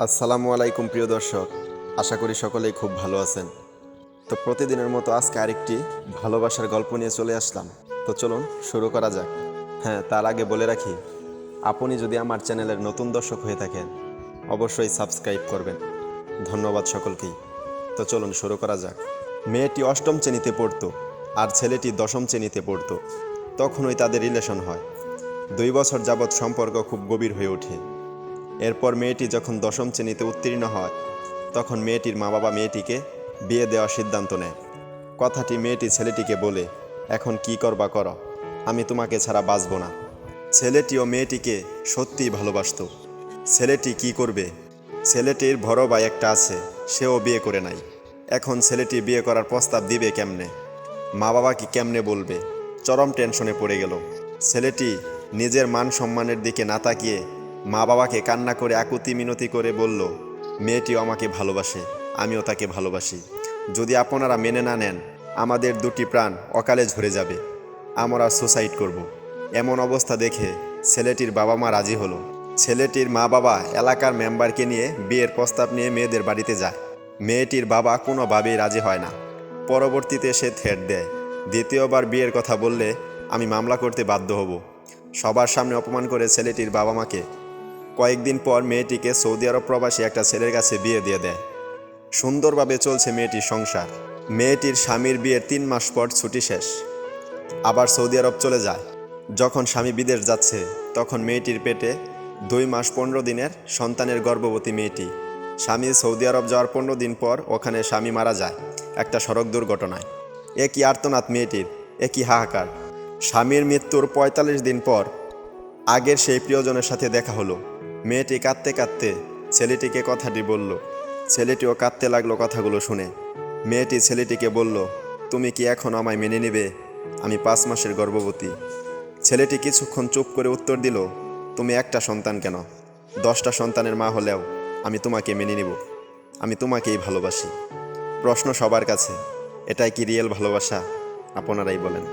আসসালামু আলাইকুম প্রিয় দর্শক, আশা করি সকলেই খুব ভালো আছেন। তো প্রতিদিনের মতো আজকে আরেকটি ভালোবাসার গল্প নিয়ে চলে আসলাম। তো চলুন শুরু করা যাক। হ্যাঁ, তার আগে বলে রাখি, আপনি যদি আমার চ্যানেলের নতুন দর্শক হয়ে থাকেন অবশ্যই সাবস্ক্রাইব করবেন। ধন্যবাদ সকলকেই। তো চলুন শুরু করা যাক। মেয়েটি অষ্টম শ্রেণীতে পড়তো আর ছেলেটি দশম শ্রেণীতে পড়তো। তখনই তাদের রিলেশন হয়। 2 বছর যাবৎ সম্পর্ক খুব গভীর হয়ে ওঠে। এরপর মেয়েটি যখন দশম শ্রেণীতে উত্তীর্ণ হয় তখন মেয়েটির মা বাবা মেয়েটিকে বিয়ে দেওয়ার সিদ্ধান্ত নেয়। কথাটি মেয়েটি ছেলেটিকে বলে, এখন কি করবা করো, আমি তোমাকে ছাড়া বাঁচব না। ছেলেটিও মেয়েটিকে সত্যিই ভালোবাসতো। ছেলেটি কি করবে? ছেলেটির বড় ভাই একটা আছে, সেও বিয়ে করে নাই। এখন ছেলেটি বিয়ে করার প্রস্তাব দিবে কেমনে? মা বাবা কি কেমনে বলবে? চরম টেনশনে পড়ে গেল। ছেলেটি নিজের মান সম্মানের দিকে না তাকিয়ে মা বাবাকে কান্না করে আকুতি মিনতি করে বলল, মেয়েটিও আমাকে ভালোবাসে, আমিও তাকে ভালোবাসি। যদি আপনারা মেনে না নেন আমাদের 2টি প্রাণ অকালে ঝরে যাবে, আমরা সুসাইড করব। এমন অবস্থা দেখে ছেলেটির বাবা মা রাজি হলো। ছেলেটির মা বাবা এলাকার মেম্বারকে নিয়ে বিয়ের প্রস্তাব নিয়ে মেয়েদের বাড়িতে যায়। মেয়েটির বাবা কোনোভাবেই রাজি হয় না। পরবর্তীতে সে থ্রেট দেয়, দ্বিতীয়বার বিয়ের কথা বললে আমি মামলা করতে বাধ্য হব। সবার সামনে অপমান করে ছেলেটির বাবা মাকে। কয়েকদিন পর মেয়েটিকে সৌদি আরব প্রবাসী একটা ছেলের কাছে বিয়ে দিয়ে দেয়। সুন্দরভাবে চলছে মেয়েটির সংসার। মেয়েটির স্বামীর বিয়ের 3 মাস পর ছুটি শেষ, আবার সৌদি আরব চলে যায়। যখন স্বামী বিদেশ যাচ্ছে তখন মেয়েটির পেটে 2 মাস 15 দিনের সন্তানের গর্ভবতী মেয়েটি। স্বামী সৌদি আরব যাওয়ার 15 দিন পর ওখানে স্বামী মারা যায় একটা সড়ক দুর্ঘটনায়। একই আর্তনাদ মেয়েটির, একই হাহাকার। স্বামীর মৃত্যুর 45 দিন পর আগের সেই প্রিয়জনের সাথে দেখা হলো। মেয়েটি কাঁদতে কাঁদতে ছেলেটিকে কথাটি বলল। ছেলেটিও কাঁদতে লাগলো কথাগুলো শুনে। মেয়েটি ছেলেটিকে বলল, তুমি কি এখন আমায় মেনে নেবে? আমি 5 মাসের গর্ভবতী। ছেলেটি কিছুক্ষণ চুপ করে উত্তর দিল, তুমি একটা সন্তান কেন, 10টা সন্তানের মা হলেও আমি তোমাকে মেনে নিব। আমি তোমাকেই ভালোবাসি। প্রশ্ন সবার কাছে, এটাই কি রিয়েল ভালোবাসা? আপনারাই বলেন।